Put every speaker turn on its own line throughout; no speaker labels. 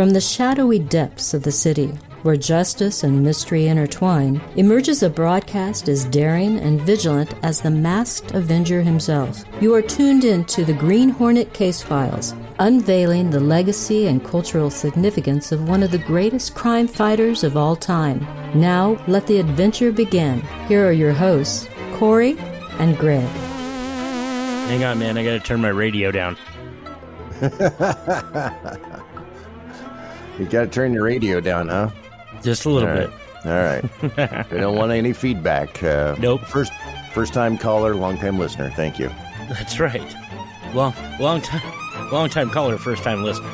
From the shadowy depths of the city, where justice and mystery intertwine, emerges a broadcast as daring and vigilant as the masked Avenger himself. You are tuned in to the Green Hornet Case Files, unveiling the legacy and cultural significance of one of the greatest crime fighters of all time. Now, let the adventure begin. Here are your hosts, Kory and Greg.
Hang on, man. I gotta turn my radio down.
You gotta turn your radio down, huh?
Just a little bit.
All right. We don't want any feedback.
Nope.
First time caller, long time listener. Thank you.
That's right. Long time caller, first time listener.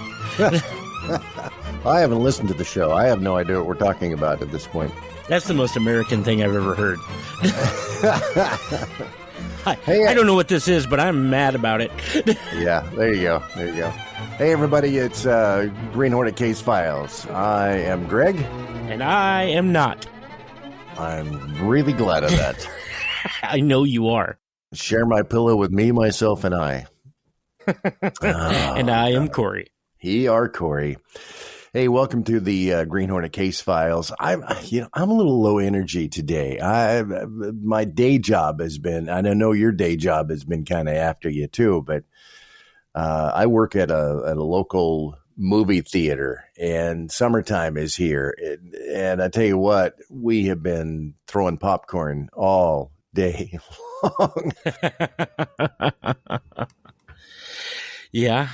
I haven't listened to the show. I have no idea what we're talking about at this point.
That's the most American thing I've ever heard. I don't know what this is, but I'm mad about it.
Yeah, there you go. Hey, everybody, it's Green Hornet Case Files. I am Greg.
And I am not.
I'm really glad of that.
I know you are.
Share my pillow with me, myself, and I.
And I am Kory.
He are Kory. Hey, welcome to the Green Hornet Case Files. I'm a little low energy today. My day job has been, and I know your day job has been kind of after you too, but I work at a local movie theater, and summertime is here. And I tell you what, we have been throwing popcorn all day long.
Yeah,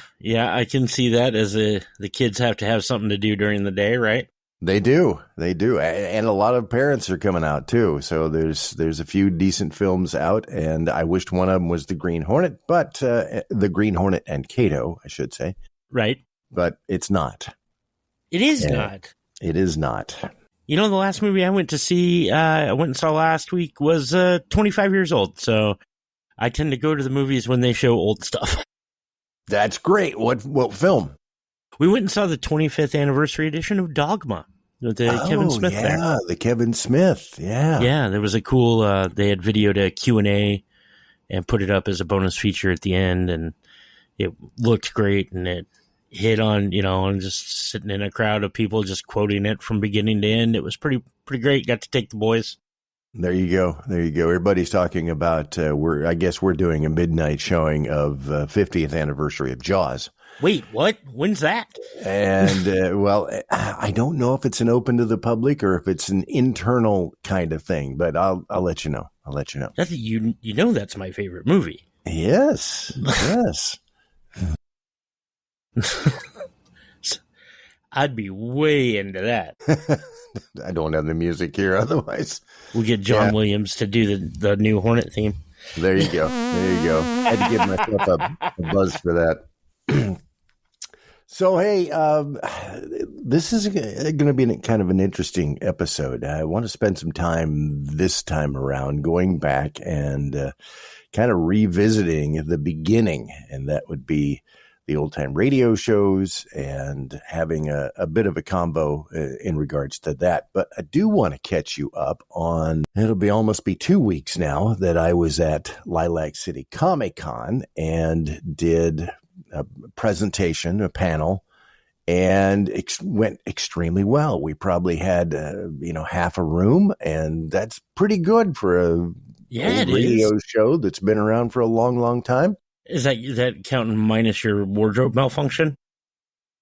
I can see that as the kids have to have something to do during the day, right?
They do. And a lot of parents are coming out too. So there's a few decent films out, and I wished one of them was the Green Hornet, but the Green Hornet and Kato, I should say.
Right.
But it's not.
It is not.
It is not.
You know, the last movie I went to see, I went and saw last week was 25 years old. So I tend to go to the movies when they show old stuff.
That's great. What film?
We went and saw the 25th anniversary edition of Dogma with Kevin Smith there.
Yeah, the Kevin Smith. Yeah.
Yeah, there was a cool, they had videoed a Q&A and put it up as a bonus feature at the end, and it looked great, and it hit on, and just sitting in a crowd of people just quoting it from beginning to end. It was pretty great. Got to take the boys.
There you go. Everybody's talking about, I guess we're doing a midnight showing of 50th anniversary of Jaws.
Wait, what? When's that?
And, well, I don't know if it's an open to the public or if it's an internal kind of thing, but I'll let you know.
You know that's my favorite movie.
Yes.
I'd be way into that.
I don't have the music here otherwise.
We'll get John Williams to do the new Hornet theme.
There you go. I had to give myself a buzz for that. So, hey, this is going to be kind of an interesting episode. I want to spend some time this time around going back and kind of revisiting the beginning, and that would be the old-time radio shows and having a bit of a combo in regards to that. But I do want to catch you up on, it'll almost be 2 weeks now that I was at Lilac City Comic-Con and did a presentation, a panel, and it went extremely well. We probably had, half a room, and that's pretty good for a radio show that's been around for a long, long time.
Is that counting minus your wardrobe malfunction?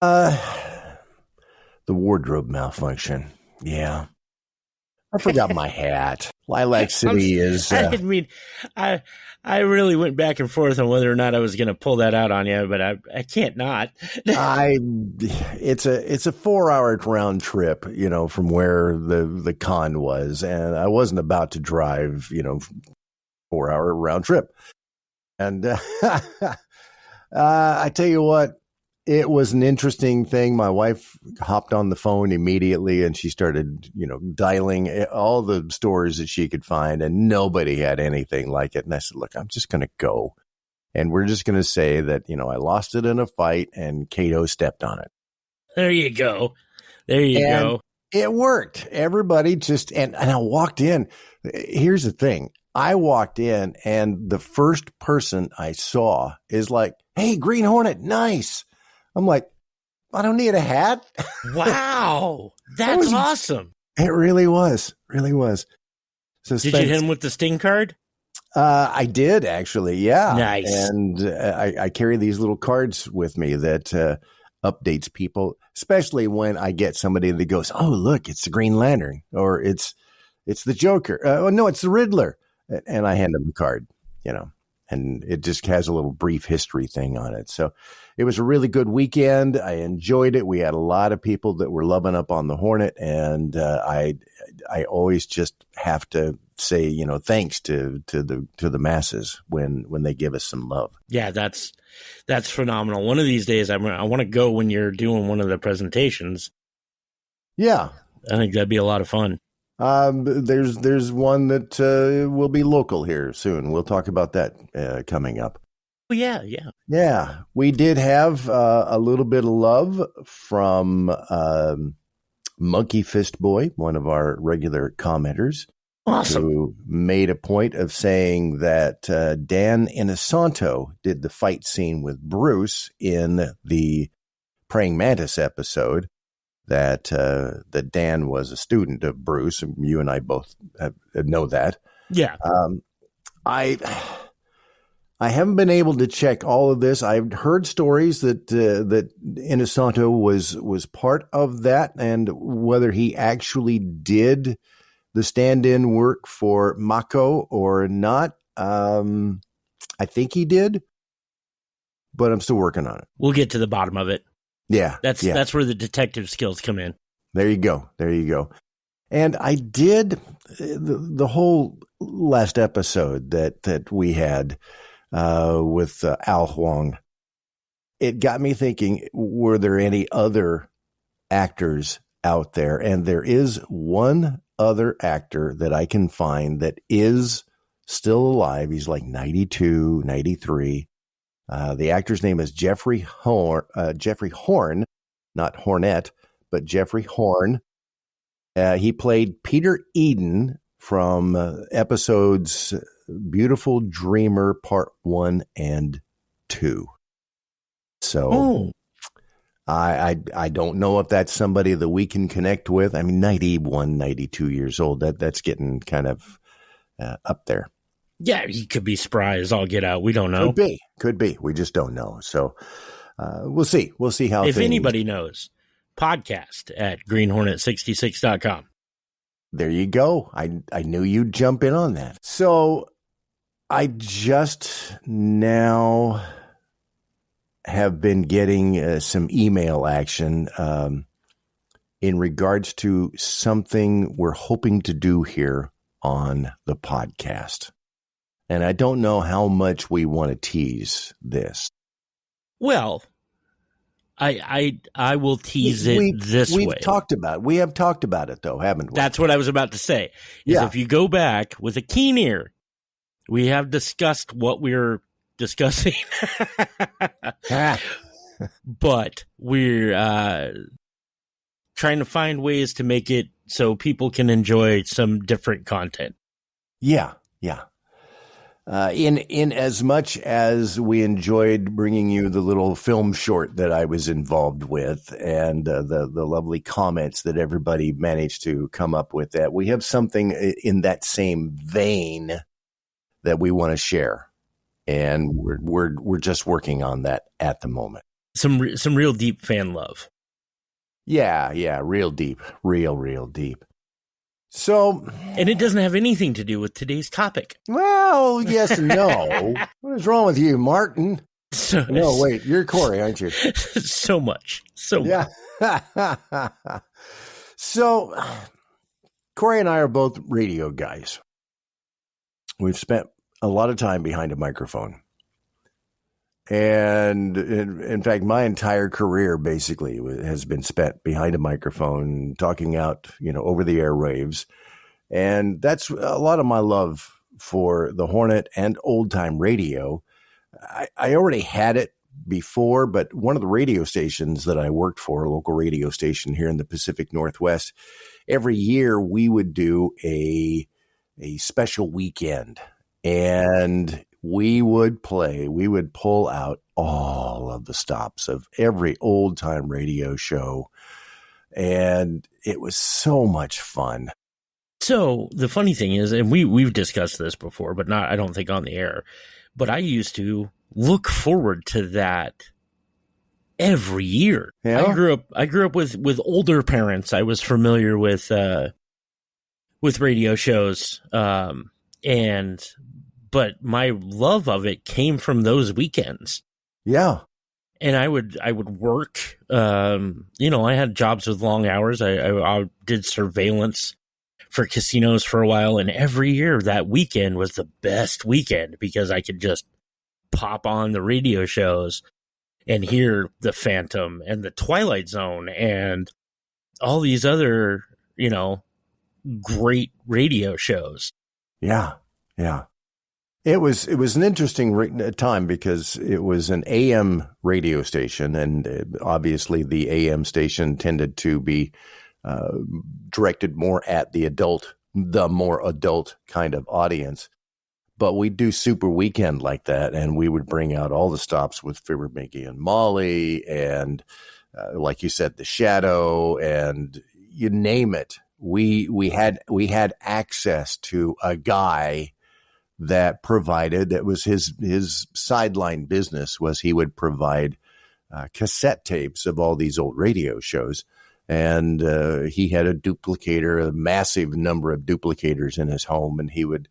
The wardrobe malfunction. Yeah. I forgot my hat. Lilac City is...
I didn't mean... I really went back and forth on whether or not I was going to pull that out on you, but I can't not.
It's a 4-hour round trip, from where the con was, and I wasn't about to drive, 4-hour round trip. And I tell you what, it was an interesting thing. My wife hopped on the phone immediately and she started, dialing all the stores that she could find, and nobody had anything like it. And I said, look, I'm just going to go. And we're just going to say that, I lost it in a fight and Kato stepped on it.
There you go. It
worked. Everybody and I walked in. Here's the thing. I walked in and the first person I saw is like, hey, Green Hornet, nice. I'm like, I don't need a hat.
Wow. That's awesome.
It really was. Really was. So
did you hit him with the Sting card?
I did, actually. Yeah.
Nice.
And I carry these little cards with me that updates people, especially when I get somebody that goes, oh, look, it's the Green Lantern, or it's the Joker. Oh, no, it's the Riddler. And I hand them a card, and it just has a little brief history thing on it. So it was a really good weekend. I enjoyed it. We had a lot of people that were loving up on the Hornet, and I always just have to say, thanks to the masses when they give us some love. Yeah,
that's phenomenal. One of these days, I want to go when you're doing one of the presentations.
Yeah,
I think that'd be a lot of fun.
There's one that will be local here soon. We'll talk about that coming up.
Oh, yeah.
Yeah, we did have a little bit of love from Monkey Fist Boy, one of our regular commenters.
Awesome.
Who made a point of saying that Dan Inosanto did the fight scene with Bruce in the Praying Mantis episode, that Dan was a student of Bruce. You and I both know that.
Yeah.
I haven't been able to check all of this. I've heard stories that Inosanto was part of that, and whether he actually did the stand-in work for Mako or not, I think he did, but I'm still working on it.
We'll get to the bottom of it.
Yeah.
That's where the detective skills come in.
There you go. And I did the whole last episode that we had with Al Huang. It got me thinking, were there any other actors out there? And there is one other actor that I can find that is still alive. He's like 92, 93. The actor's name is Jeffrey Horn, not Hornet, but Jeffrey Horn. He played Peter Eden from episodes Beautiful Dreamer Part 1 and 2. So I don't know if that's somebody that we can connect with. I mean, 91, 92 years old, that's getting kind of up there.
Yeah, he could be spry as all get out. We don't know.
Could be. We just don't know. So we'll see. We'll see how.
If anybody knows, podcast at greenhornet66.com.
There you go. I knew you'd jump in on that. So I just now have been getting some email action in regards to something we're hoping to do here on the podcast. And I don't know how much we want to tease this.
Well, I will tease it this way.
We have talked about it, though, haven't we?
That's what I was about to say. If you go back with a keen ear, we have discussed what we're discussing. But we're trying to find ways to make it so people can enjoy some different content.
Yeah. In as much as we enjoyed bringing you the little film short that I was involved with, and the lovely comments that everybody managed to come up with, that we have something in that same vein that we want to share, and we're just working on that at the moment.
Some real deep fan love.
Yeah, real deep, real deep. So,
and it doesn't have anything to do with today's topic.
Well, yes and no. What is wrong with you, Martin? No, wait, you're Kory, aren't you?
So much.
Yeah. So, Kory and I are both radio guys. We've spent a lot of time behind a microphone. And in fact, my entire career basically has been spent behind a microphone, talking out, over the airwaves. And that's a lot of my love for the Hornet and old time radio. I already had it before, but one of the radio stations that I worked for, a local radio station here in the Pacific Northwest, every year we would do a special weekend. And we would pull out all of the stops of every old time radio show. And it was so much fun.
So the funny thing is, and we've discussed this before, but not, I don't think on the air, but I used to look forward to that every year.
Yeah.
I grew up with older parents. I was familiar with radio shows. But my love of it came from those weekends.
Yeah.
And I would work, I had jobs with long hours. I did surveillance for casinos for a while. And every year that weekend was the best weekend because I could just pop on the radio shows and hear the Phantom and the Twilight Zone and all these other, great radio shows.
Yeah. Yeah. It was an interesting time because it was an AM radio station, and obviously the AM station tended to be directed more at the more adult kind of audience. But we'd do Super Weekend like that, and we would bring out all the stops with Fibber, McGee, and Molly, and like you said, The Shadow, and you name it. We had access to a guy that was his sideline business was he would provide cassette tapes of all these old radio shows. And he had a massive number of duplicators in his home, and he would,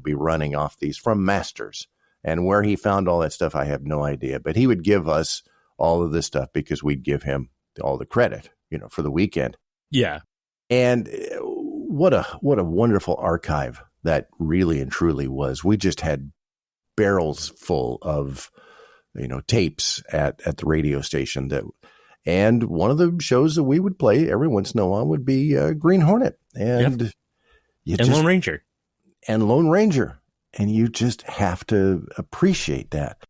be running off these from masters. And where he found all that stuff, I have no idea. But he would give us all of this stuff because we'd give him all the credit, for the weekend.
Yeah.
And what a wonderful archive that really and truly was. We just had barrels full of, tapes at the radio station and one of the shows that we would play every once in a while would be Green Hornet and
Lone Ranger.
And Lone Ranger. And you just have to appreciate that.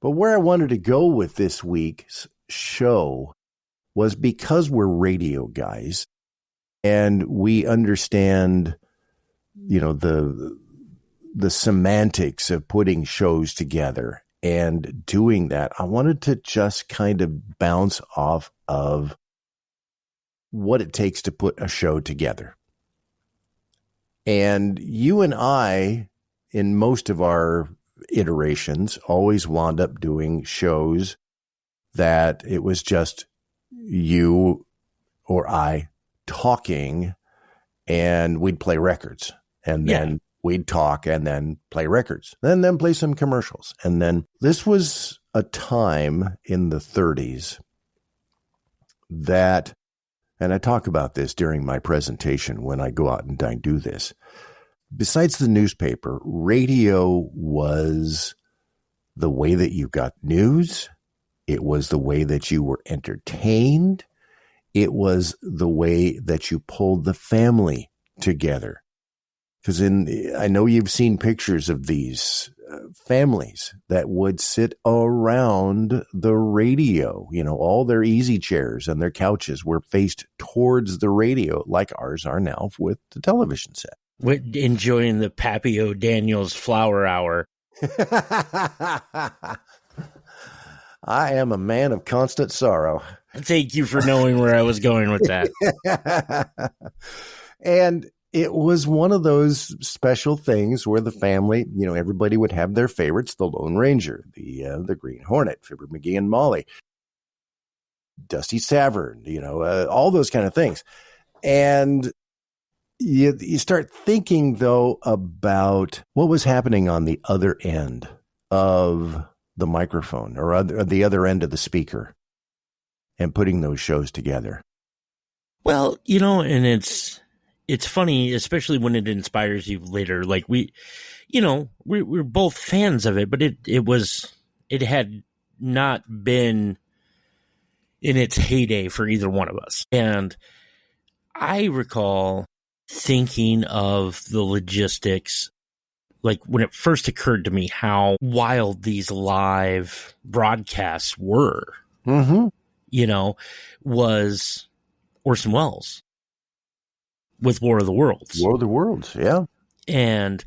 But where I wanted to go with this week's show was because we're radio guys and we understand, the semantics of putting shows together and doing that. I wanted to just kind of bounce off of what it takes to put a show together. And you and I, in most of our iterations, always wound up doing shows that it was just you or I talking, and we'd play records, and then we'd talk and then play records, and then play some commercials. And then this was a time in the 30s that, and I talk about this during my presentation when I go out and I do this, besides the newspaper, radio was the way that you got news. It was the way that you were entertained. It was the way that you pulled the family together. Because I know you've seen pictures of these families that would sit around the radio. All their easy chairs and their couches were faced towards the radio, like ours are now with the television set.
We're enjoying the Pappy O'Daniels Flower Hour.
I am a man of constant sorrow.
Thank you for knowing where I was going with that.
And it was one of those special things where the family, everybody would have their favorites: the Lone Ranger, the Green Hornet, Fibber, McGee, and Molly, Dusty's Tavern, all those kind of things. And you start thinking, though, about what was happening on the other end of the microphone or the other end of the speaker and putting those shows together.
Well, and it's funny, especially when it inspires you later. Like we're both fans of it, but it had not been in its heyday for either one of us. And I recall thinking of the logistics, like when it first occurred to me how wild these live broadcasts were, was Orson Welles with War of the Worlds.
War of the Worlds, yeah.
And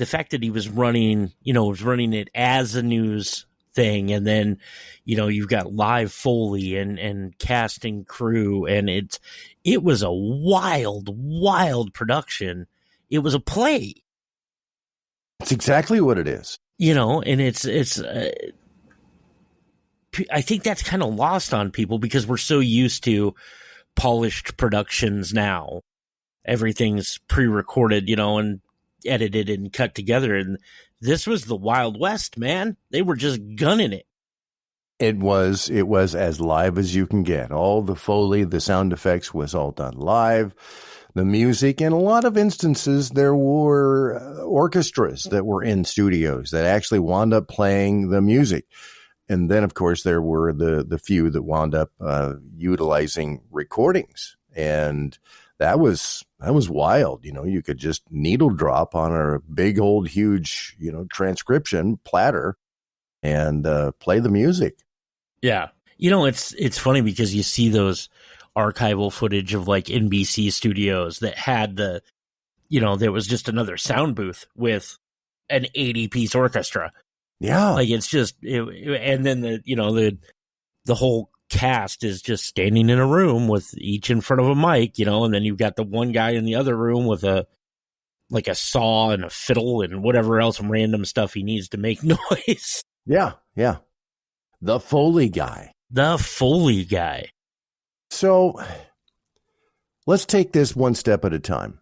the fact that he was running it as a news thing, and then, you've got live Foley and cast and crew, and it was a wild production. It was a play.
It's exactly what it is.
And it's I think that's kind of lost on people because we're so used to polished productions now. Everything's pre-recorded, and edited and cut together. And this was the Wild West, man. They were just gunning it.
It was as live as you can get. All the Foley, the sound effects was all done live. The music, in a lot of instances, there were orchestras that were in studios that actually wound up playing the music. And then, of course, there were the few that wound up utilizing recordings. And that was wild. You could just needle drop on a big old huge, transcription platter and play the music.
Yeah. It's funny because you see those archival footage of like NBC studios that had there was just another sound booth with an 80-piece orchestra.
Yeah.
Like it's just, and then the whole cast is just standing in a room with each in front of a mic, and then you've got the one guy in the other room with a saw and a fiddle and whatever else random stuff he needs to make noise.
Yeah. Yeah. The Foley guy. So let's take this one step at a time.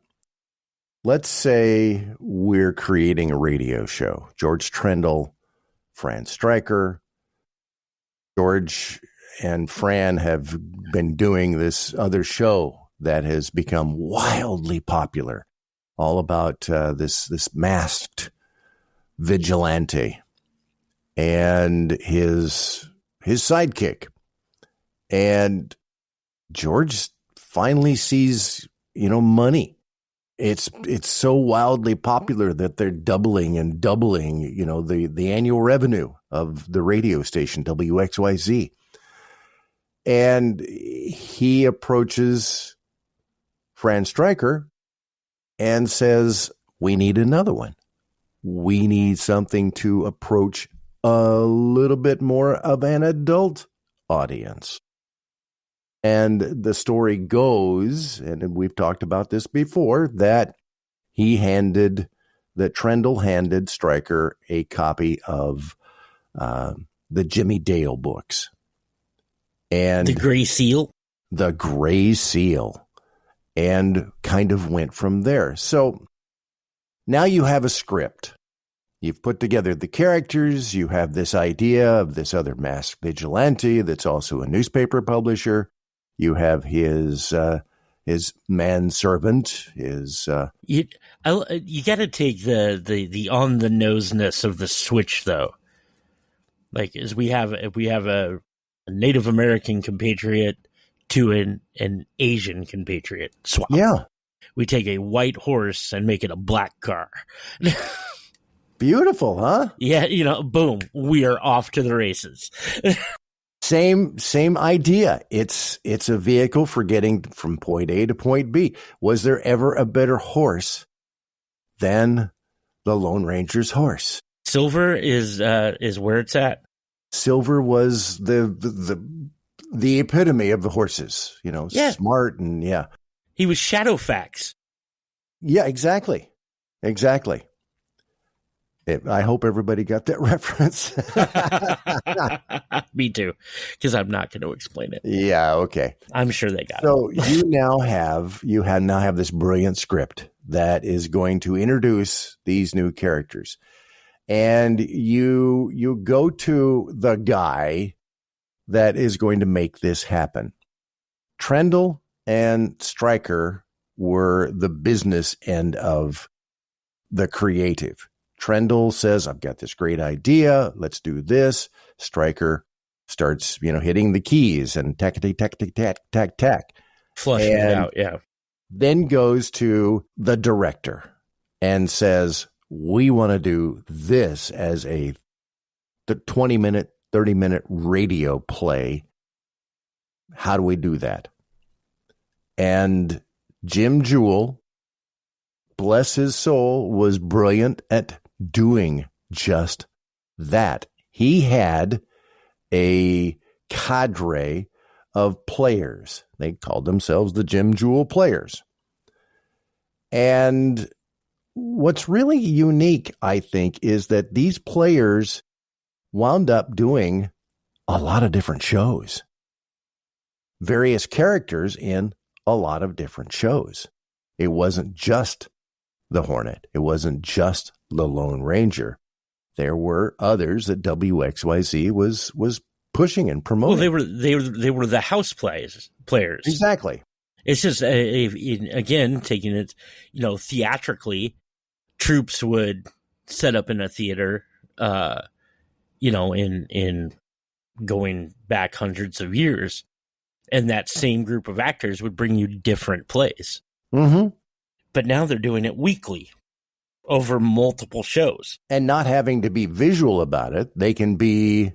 Let's say we're creating a radio show. George Trendle, Fran Stryker. George and Fran have been doing this other show that has become wildly popular, all about this masked vigilante and his sidekick. And George finally sees, money. It's so wildly popular that they're doubling and doubling, the annual revenue of the radio station WXYZ. And he approaches Fran Stryker and says, we need another one. We need something to approach a little bit more of an adult audience. And the story goes, and we've talked about this before, that Trendle handed Stryker a copy of the Jimmy Dale books. And
the Gray Seal?
The Gray Seal. And kind of went from there. So now you have a script. You've put together the characters. You have this idea of this other masked vigilante that's also a newspaper publisher. You have his manservant.
You got to take the on the noseness of the switch, though. Like, as we have a Native American compatriot to an Asian compatriot swap.
Yeah,
we take a white horse and make it a black car.
Beautiful, huh?
Yeah, boom, we are off to the races.
Same idea. It's a vehicle for getting from point A to point B. Was there ever a better horse than the Lone Ranger's horse?
Silver is where it's at.
Silver was the epitome of the horses. Smart and yeah.
He was Shadowfax.
Yeah, exactly. I hope everybody got that reference.
Me too, because I'm not going to explain it.
Yeah, okay.
I'm sure they got it.
So you now have this brilliant script that is going to introduce these new characters, and you go to the guy that is going to make this happen. Trendle and Stryker were the business end of the creative. Trendle says, I've got this great idea. Let's do this. Stryker starts, hitting the keys and tack.
Flushing it out, yeah.
Then goes to the director and says, we want to do this as the 20-minute, 30-minute radio play. How do we do that? And Jim Jewell bless his soul, was brilliant at doing just that. He had a cadre of players. They called themselves the Jim Jewel Players. And what's really unique, I think, is that these players wound up doing a lot of different shows. Various characters in a lot of different shows. It wasn't just the Hornet. It wasn't just the Lone Ranger. There were others that WXYZ was pushing and promoting.
Well, they were the house players.
Exactly.
It's just again taking it, theatrically. Troops would set up in a theater, in going back hundreds of years, and that same group of actors would bring you different plays.
Mm-hmm.
But now they're doing it weekly over multiple shows.
And not having to be visual about it, they can be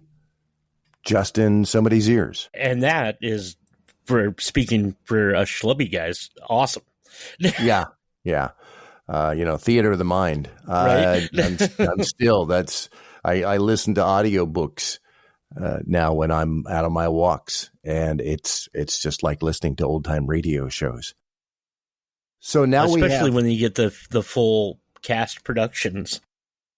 just in somebody's ears.
And that is, for speaking for us schlubby guys, awesome.
Yeah. Theater of the mind.
Right?
I'm still, I listen to audiobooks now when I'm out on my walks, and it's just like listening to old time radio shows. So now
especially when you get the full cast productions.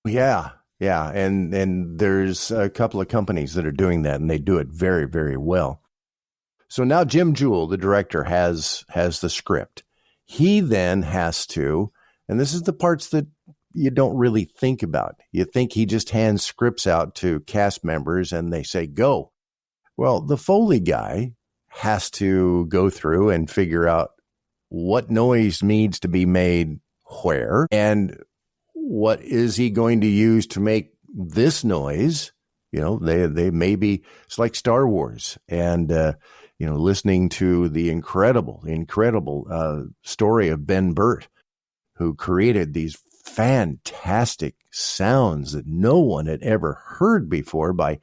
Yeah. And there's a couple of companies that are doing that, and they do it very, very well. So now Jim Jewel, the director, has the script. He then has to, and this is the parts that you don't really think about. You think he just hands scripts out to cast members and they say, go. Well, the Foley guy has to go through and figure out what noise needs to be made where, and what is he going to use to make this noise. They maybe, it's like Star Wars, and listening to the incredible story of Ben Burt, who created these fantastic sounds that no one had ever heard before by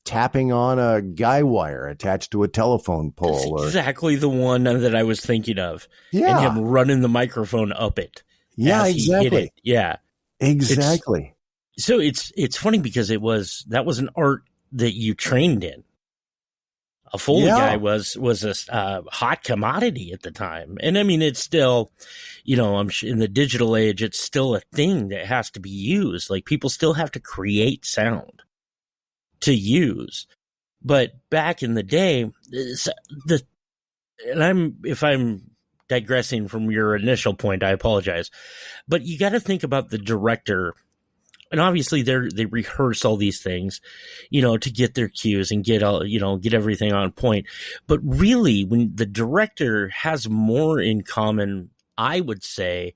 tapping on a guy wire attached to a telephone pole.
That's exactly the one that I was thinking of.
Yeah.
And him running the microphone up it.
Yeah,
as he hit
exactly.
it. Yeah.
Exactly.
So it's funny because that was an art that you trained in. A Foley guy was a hot commodity at the time. And I mean, it's still, I'm in the digital age, it's still a thing that has to be used. Like, people still have to create sound to use. But back in the day, if I'm digressing from your initial point, I apologize. But you got to think about the director. And obviously they rehearse all these things, to get their cues and get everything on point. But really, when the director has more in common, I would say,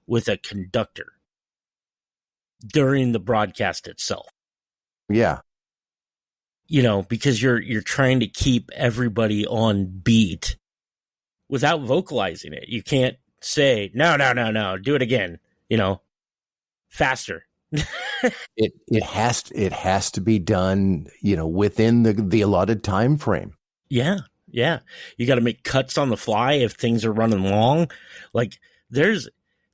with a conductor during the broadcast itself.
Yeah.
Because you're trying to keep everybody on beat without vocalizing it. You can't say, no, do it again, faster.
It has to be done, within the allotted time frame.
Yeah. You got to make cuts on the fly if things are running long. Like, there's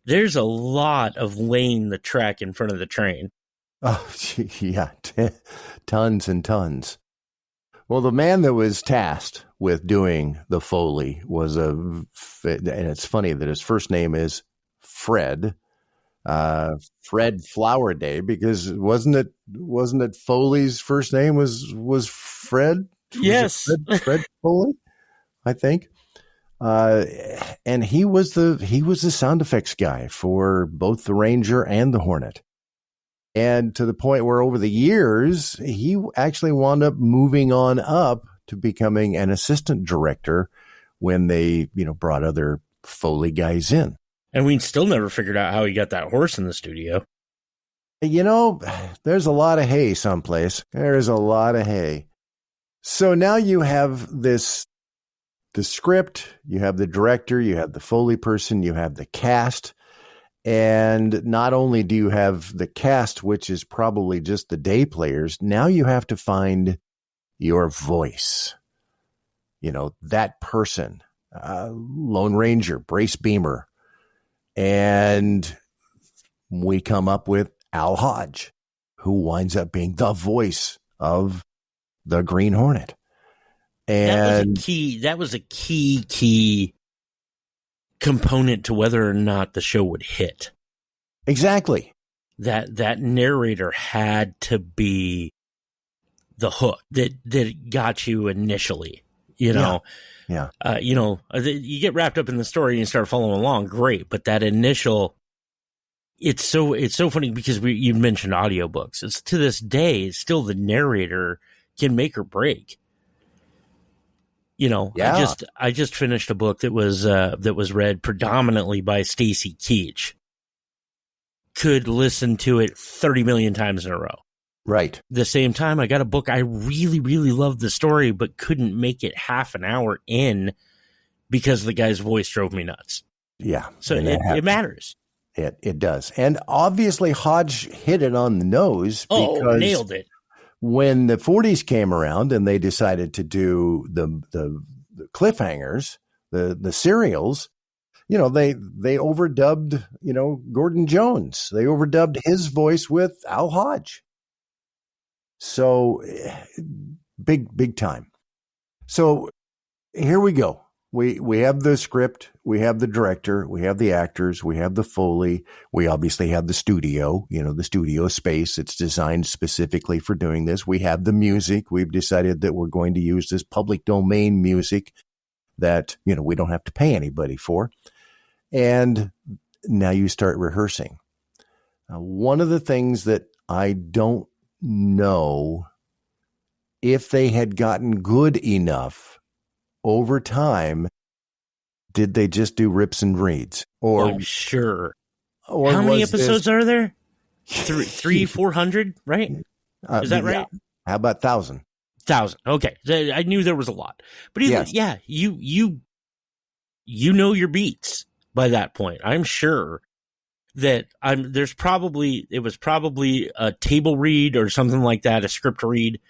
a lot of laying the track in front of the train.
Oh, yeah, tons and tons. Well, the man that was tasked with doing the Foley was and it's funny that his first name is Fred. Fred Flowerday, because wasn't it Foley's first name was Fred?
Yes.
Fred Foley, I think. And he was the sound effects guy for both the Ranger and the Hornet. And to the point where over the years, he actually wound up moving on up to becoming an assistant director when they, brought other Foley guys in.
And we still never figured out how he got that horse in the studio.
There's a lot of hay someplace. There's a lot of hay. So now you have the script, you have the director, you have the Foley person, you have the cast. And not only do you have the cast, which is probably just the day players, now you have to find your voice. That person, Lone Ranger, Brace Beamer. And we come up with Al Hodge, who winds up being the voice of the Green Hornet. And
that was a key component to whether or not the show would hit.
Exactly.
That narrator had to be the hook that got you initially, you know.
Yeah.
You get wrapped up in the story and you start following along, great. But that initial, it's so funny because you mentioned audiobooks. It's to this day, still the narrator can make or break. I just finished a book that was read predominantly by Stacy Keach. Could listen to it 30 million times in a row.
Right.
The same time, I got a book I really, really loved the story, but couldn't make it half an hour in because the guy's voice drove me nuts.
Yeah.
So it matters.
It does. And obviously Hodge hit it on the nose because
nailed it.
When the 40s came around and they decided to do the cliffhangers, the serials, they overdubbed, Gordon Jones. They overdubbed his voice with Al Hodge. So big time. So here we go. We have the script, we have the director, we have the actors, we have the Foley, we obviously have the studio, the studio space. It's designed specifically for doing this. We have the music. We've decided that we're going to use this public domain music that, we don't have to pay anybody for. And now you start rehearsing. One of the things that I don't know if they had gotten good enough over time, did they just do rips and reads? Or
I'm sure.
Or
how many episodes are there? 400, right? Is that right?
How about 1,000?
1,000. Okay, I knew there was a lot, but either, you know your beats by that point. I'm sure that it was probably a table read or something like that, a script read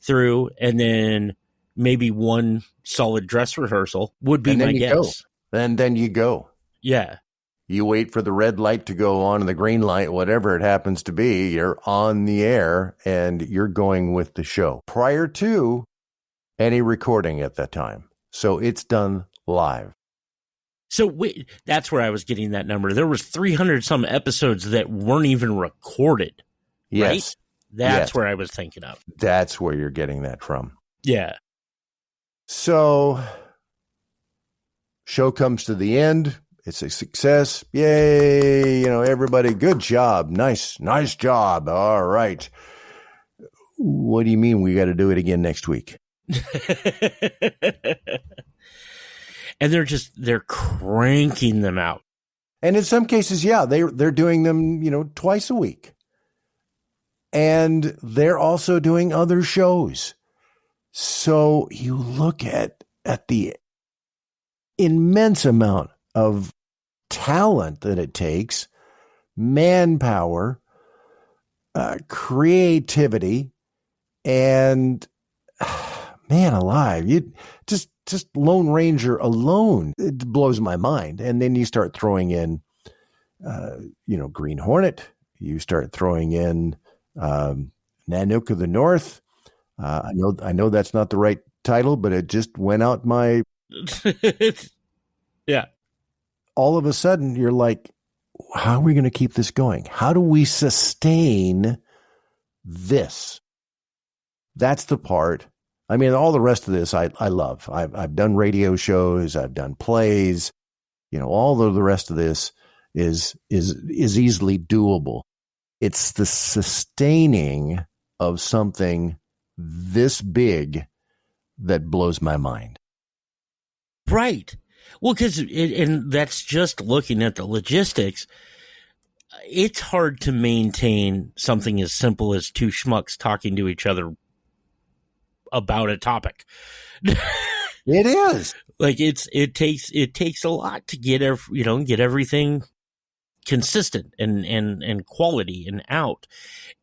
through, and then maybe one solid dress rehearsal would be my guess.
And then you go.
Yeah.
You wait for the red light to go on and the green light, whatever it happens to be, you're on the air and you're going with the show prior to any recording at that time. So it's done live.
So that's where I was getting that number. There was 300 some episodes that weren't even recorded.
Yes.
Right? That's where I was thinking of.
That's where you're getting that from.
Yeah.
So show comes to the end. It's a success. Yay. Everybody, good job. Nice job. All right. What do you mean we got to do it again next week?
And they're cranking them out.
And in some cases, they're doing them, twice a week. And they're also doing other shows. So you look at the immense amount of talent that it takes, manpower, creativity, and man alive, you just Lone Ranger alone, it blows my mind. And then you start throwing in, Green Hornet. You start throwing in Nanook of the North. I know that's not the right title, but it just went out my.
Yeah.
All of a sudden, you're like, how are we going to keep this going? How do we sustain this? That's the part. I mean, all the rest of this I love. I've done radio shows. I've done plays. All of the rest of this is easily doable. It's the sustaining of something this big that blows my mind.
Right. Well, and that's just looking at the logistics. It's hard to maintain something as simple as two schmucks talking to each other about a topic.
It is.
Like it takes a lot to get everything consistent and quality and out,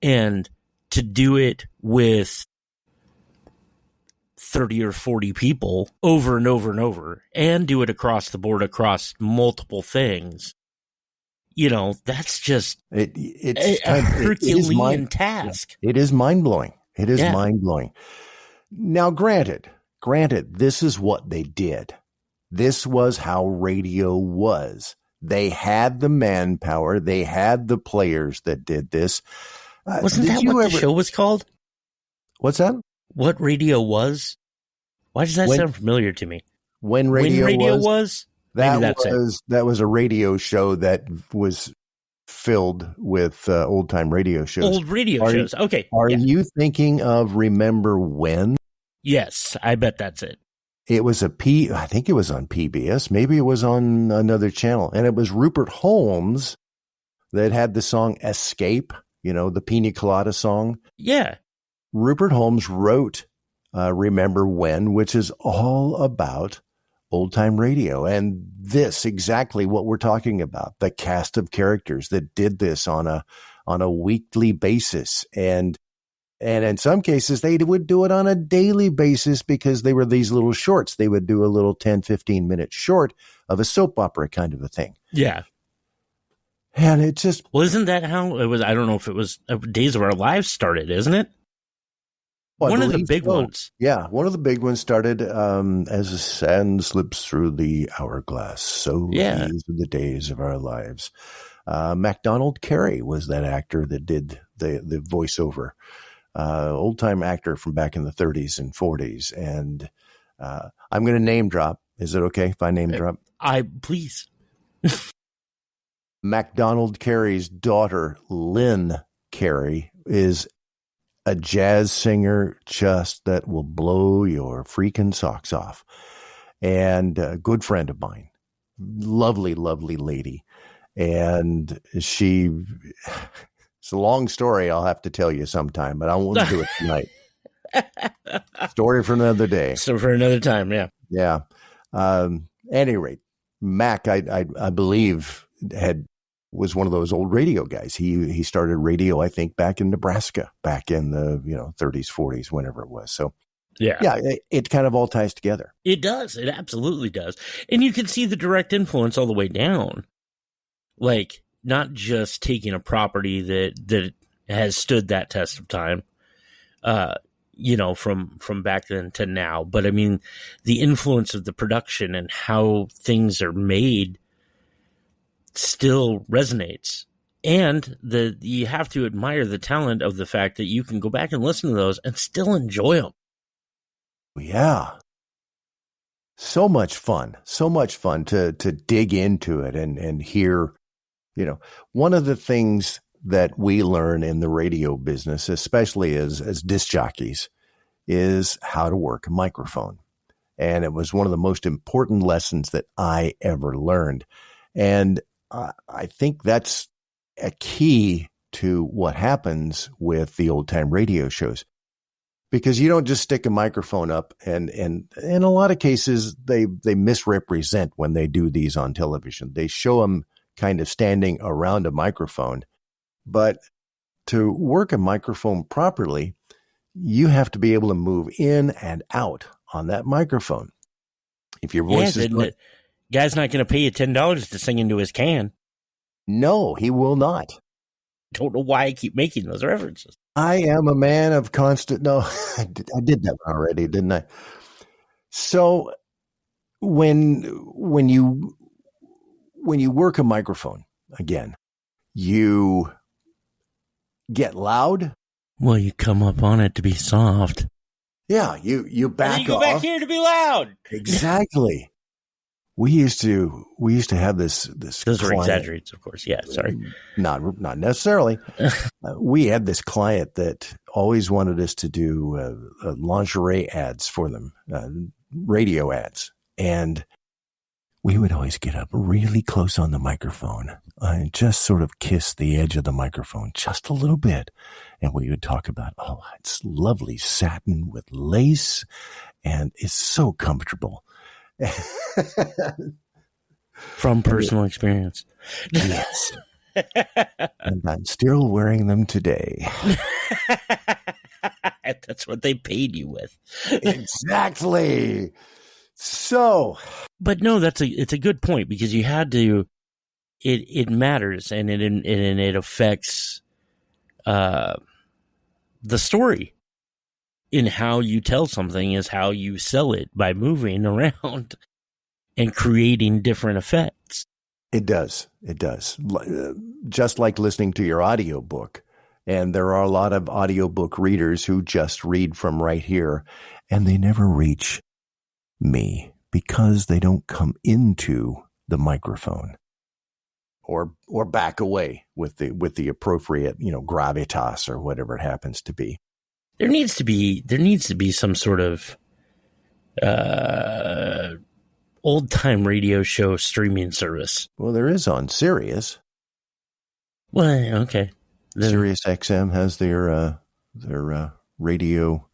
and to do it with 30 or 40 people over and over and over, and do it across the board, across multiple things. that's just
it's
a Herculean task.
It is mind-blowing. It is mind-blowing. Now, granted, this is what they did. This was how radio was. They had the manpower. They had the players that did this.
Wasn't that what the show was called?
What's that?
What radio was? Why does that sound familiar to me?
When radio was? That was a radio show that was filled with old-time radio shows.
Old radio shows. Okay.
Are you thinking of Remember When?
Yes, I bet that's it.
It was I think it was on PBS. Maybe it was on another channel. And it was Rupert Holmes that had the song Escape, the Pina Colada song.
Yeah.
Rupert Holmes wrote Remember When, which is all about old-time radio. And this, exactly what we're talking about, the cast of characters that did this on a weekly basis. And in some cases, they would do it on a daily basis because they were these little shorts. They would do a little 10, 15-minute short of a soap opera kind of a thing.
Yeah.
And it just...
Well, isn't that how it was? I don't know if it was Days of Our Lives started, isn't it?
Well,
one of the big ones.
Yeah, one of the big ones started as the sand slips through the hourglass. So these are the days of our lives. MacDonald Carey was that actor that did the voiceover. Old-time actor from back in the 30s and 40s. And I'm going to name drop. Is it okay if I name drop?
Please.
MacDonald Carey's daughter, Lynn Carey, is a jazz singer just that will blow your freaking socks off. And a good friend of mine. Lovely, lovely lady. And it's a long story I'll have to tell you sometime, but I won't do it tonight. Story for another day.
So for another time, yeah.
Yeah. Any rate, Mac, I believe, was one of those old radio guys. He started radio, I think, back in Nebraska, back in the 30s, 40s, whenever it was. So yeah, it kind of all ties together.
It does. It absolutely does. And you can see the direct influence all the way down. Like, not just taking a property that has stood that test of time, from back then to now. But I mean, the influence of the production and how things are made still resonates. And you have to admire the talent of the fact that you can go back and listen to those and still enjoy them.
Yeah. So much fun to dig into it and hear, one of the things that we learn in the radio business, especially as disc jockeys, is how to work a microphone. And it was one of the most important lessons that I ever learned. And I think that's a key to what happens with the old time radio shows, because you don't just stick a microphone up and in a lot of cases they misrepresent when they do these on television. They show them kind of standing around a microphone, but to work a microphone properly, you have to be able to move in and out on that microphone. If your voice is
the guy's not going to pay you $10 to sing into his can.
No, he will not.
Don't know why I keep making those references.
I am a man of constant. No, I did that one already, didn't I? So when you work a microphone, again, you get loud.
Well, you come up on it to be soft.
Yeah, you back
and you go
off.
Back here to be loud.
Exactly. We used to have this.
Those were exaggerates, of course. Yeah, sorry.
Not necessarily. We had this client that always wanted us to do lingerie ads for them, radio ads, and we would always get up really close on the microphone and just sort of kiss the edge of the microphone just a little bit, and we would talk about, oh, it's lovely satin with lace, and it's so comfortable.
From personal experience.
Yes. And I'm still wearing them today.
That's what they paid you with.
Exactly. So,
but no, it's a good point, because you had to it matters, and it affects the story. In how you tell something is how you sell it, by moving around and creating different effects.
It does. It does. Just like listening to your audiobook. And there are a lot of audiobook readers who just read from right here, and they never reach me because they don't come into the microphone or back away with the appropriate, gravitas or whatever it happens to be.
There needs to be some sort of old time radio show streaming service.
Well, there is on Sirius.
Well, okay.
Sirius XM has their radio,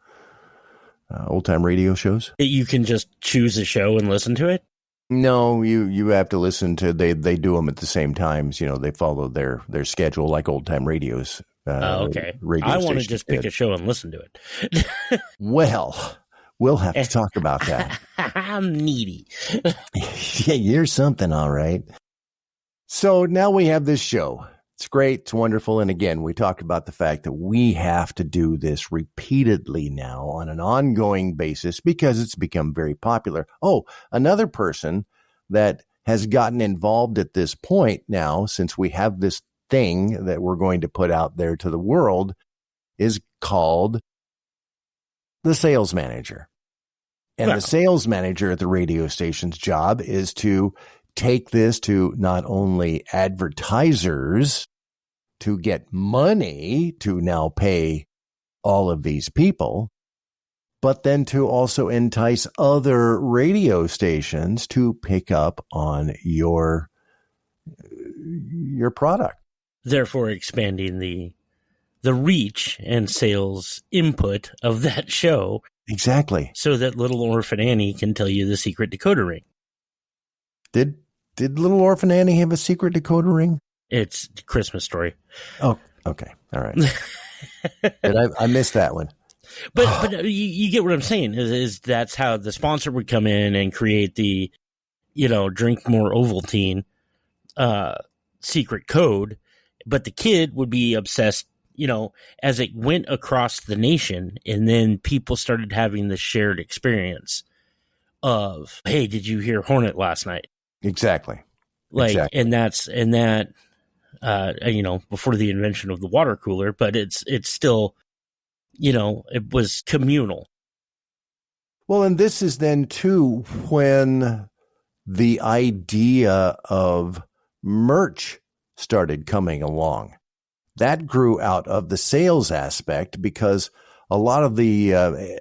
old time radio shows.
You can just choose a show and listen to it?
No, you have to listen to, they do them at the same times. They follow their schedule like old time radios.
Okay. I want to just pick a show and listen to it.
Well, we'll have to talk about that.
I'm needy.
Yeah, you're something, all right. So now we have this show. It's great. It's wonderful. And again, we talked about the fact that we have to do this repeatedly now on an ongoing basis because it's become very popular. Oh, another person that has gotten involved at this point now, since we have this thing that we're going to put out there to the world, is called the sales manager. And the sales manager at the radio station's job is to take this to not only advertisers to get money to now pay all of these people, but then to also entice other radio stations to pick up on your product.
Therefore expanding the reach and sales input of that show.
Exactly.
So that little Orphan Annie can tell you the secret decoder ring.
Did little Orphan Annie have a secret decoder ring?
It's a Christmas Story.
Oh, okay. All right. I missed that one.
But you get what I'm saying is that's how the sponsor would come in and create the, drink more Ovaltine secret code. But the kid would be obsessed, as it went across the nation, and then people started having the shared experience of, hey, did you hear Hornet last night?
Exactly.
And that, before the invention of the water cooler, but it's still, it was communal.
Well, and this is then too when the idea of merch started coming along. That grew out of the sales aspect because a lot of the,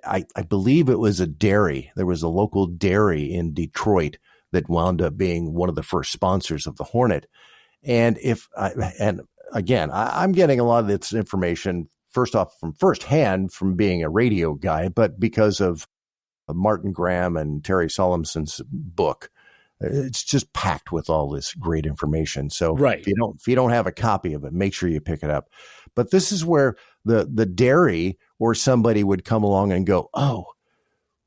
I believe it was a dairy. There was a local dairy in Detroit that wound up being one of the first sponsors of the Hornet. And I'm getting a lot of this information first off from firsthand from being a radio guy, but because of Martin Graham and Terry Solomson's book. It's just packed with all this great information. So if you don't have a copy of it, make sure you pick it up. But this is where the dairy or somebody would come along and go, oh,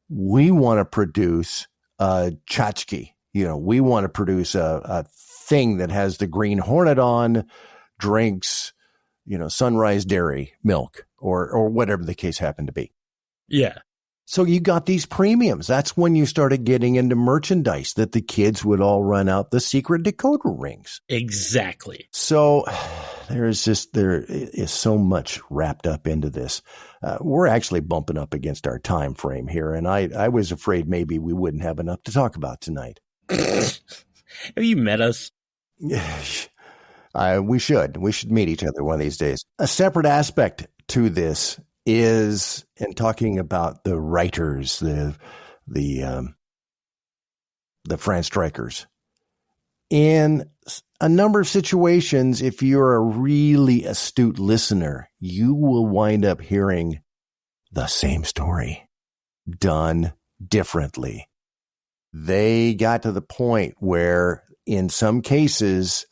we want to produce a tchotchke. We want to produce a thing that has the Green Hornet on, drinks, Sunrise Dairy milk or whatever the case happened to be.
Yeah.
So you got these premiums. That's when you started getting into merchandise that the kids would all run out the secret decoder rings.
Exactly.
So there is so much wrapped up into this. We're actually bumping up against our time frame here. And I was afraid maybe we wouldn't have enough to talk about tonight.
Have you met us?
We should meet each other one of these days. A separate aspect to this is in talking about the writers, the Fran Strikers. In a number of situations, if you're a really astute listener, you will wind up hearing the same story done differently. They got to the point where in some cases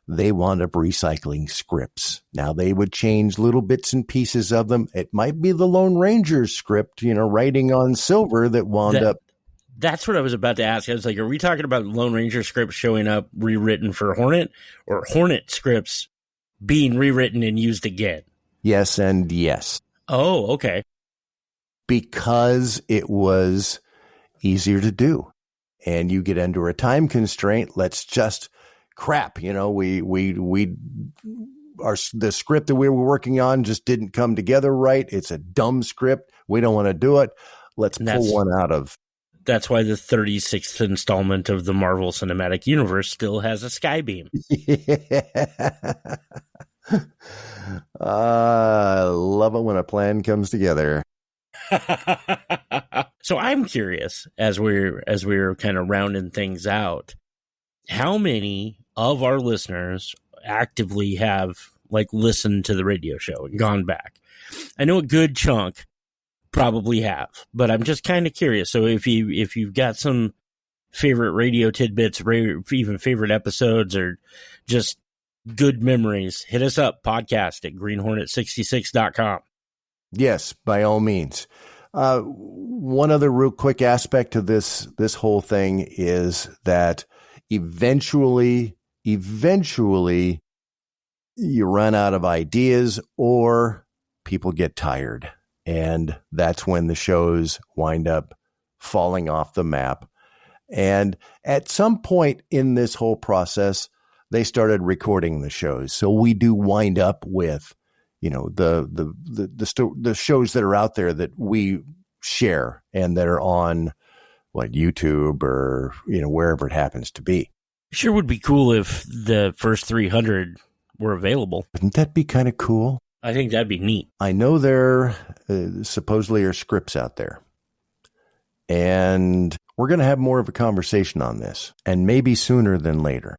they wound up recycling scripts. Now they would change little bits and pieces of them. It might be the Lone Ranger script, writing on silver that wound up.
That's what I was about to ask. I was like, are we talking about Lone Ranger scripts showing up rewritten for Hornet, or Hornet scripts being rewritten and used again?
Yes and yes.
Oh, okay.
Because it was easier to do. And you get under a time constraint. Let's just crap. You know, the script that we were working on just didn't come together right. It's a dumb script. We don't want to do it. Let's pull one out of.
That's why the 36th installment of the Marvel Cinematic Universe still has a Skybeam.
Yeah. I love it when a plan comes together.
So I'm curious, as we're kind of rounding things out, how many of our listeners actively have listened to the radio show and gone back? I know a good chunk probably have, but I'm just kind of curious. So if you've got some favorite radio tidbits, even favorite episodes, or just good memories, hit us up, podcast at greenhornet66.com.
Yes, by all means. One other real quick aspect to this whole thing is that eventually you run out of ideas or people get tired. And that's when the shows wind up falling off the map. And at some point in this whole process, they started recording the shows. So we do wind up with, the shows that are out there that we share and that are on YouTube or, wherever it happens to be.
Sure would be cool if the first 300 were available.
Wouldn't that be kind of cool?
I think that'd be neat.
I know there supposedly are scripts out there. And we're going to have more of a conversation on this, and maybe sooner than later.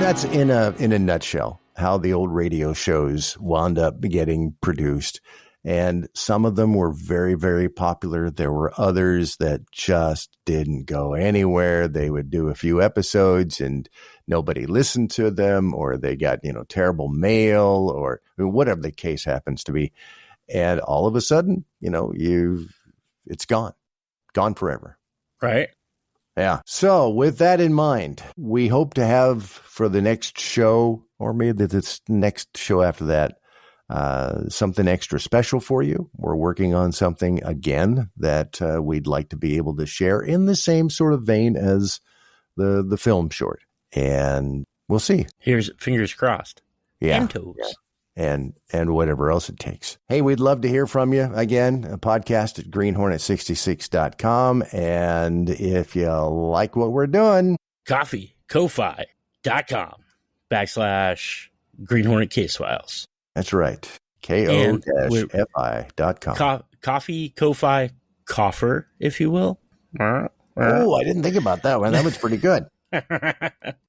That's in a nutshell how the old radio shows wound up getting produced. And some of them were very, very popular. There were others that just didn't go anywhere. They would do a few episodes and nobody listened to them, or they got, terrible mail, or whatever the case happens to be. And all of a sudden, it's gone forever.
Right.
Yeah. So with that in mind, we hope to have for the next show, or maybe this next show after that, something extra special for you. We're working on something again that we'd like to be able to share in the same sort of vein as the film short. And we'll see.
Here's fingers crossed.
Yeah.
And toes.
Yeah. And whatever else it takes. Hey, we'd love to hear from you. Again, a podcast at greenhornet66.com. And if you like what we're doing,
Ko-fi.com/Green Hornet Case Files.
That's right. ko-fi.com.
Coffee, Ko-fi, coffer, if you will.
Oh, I didn't think about that one. That was pretty good.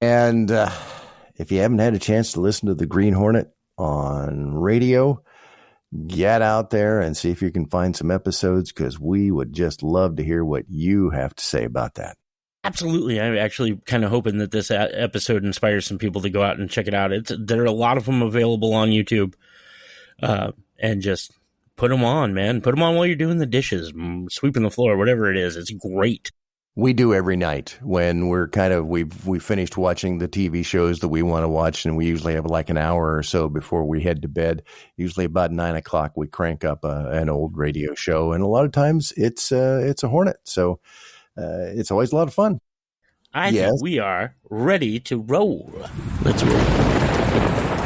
And if you haven't had a chance to listen to the Green Hornet on radio, get out there and see if you can find some episodes, because we would just love to hear what you have to say about that.
Absolutely. I'm actually kind of hoping that this episode inspires some people to go out and check it out. There are a lot of them available on YouTube, and just put them on, man. Put them on while you're doing the dishes, sweeping the floor, whatever it is. It's great.
We do every night when we're we finished watching the TV shows that we want to watch, and we usually have an hour or so before we head to bed. Usually about 9:00, we crank up an old radio show, and a lot of times it's a Hornet. So it's always a lot of fun.
I think we are ready to roll. Let's roll.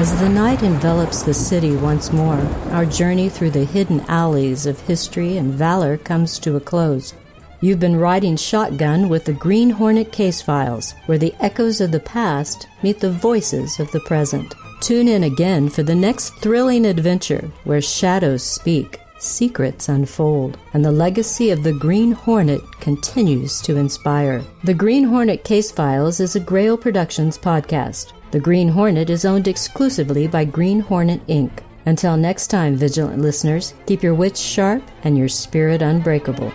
As the night envelops the city once more, our journey through the hidden alleys of history and valor comes to a close. You've been riding shotgun with the Green Hornet Case Files, where the echoes of the past meet the voices of the present. Tune in again for the next thrilling adventure, where shadows speak, secrets unfold, and the legacy of the Green Hornet continues to inspire. The Green Hornet Case Files is a Grail Productions podcast. The Green Hornet is owned exclusively by Green Hornet, Inc. Until next time, vigilant listeners, keep your wits sharp and your spirit unbreakable.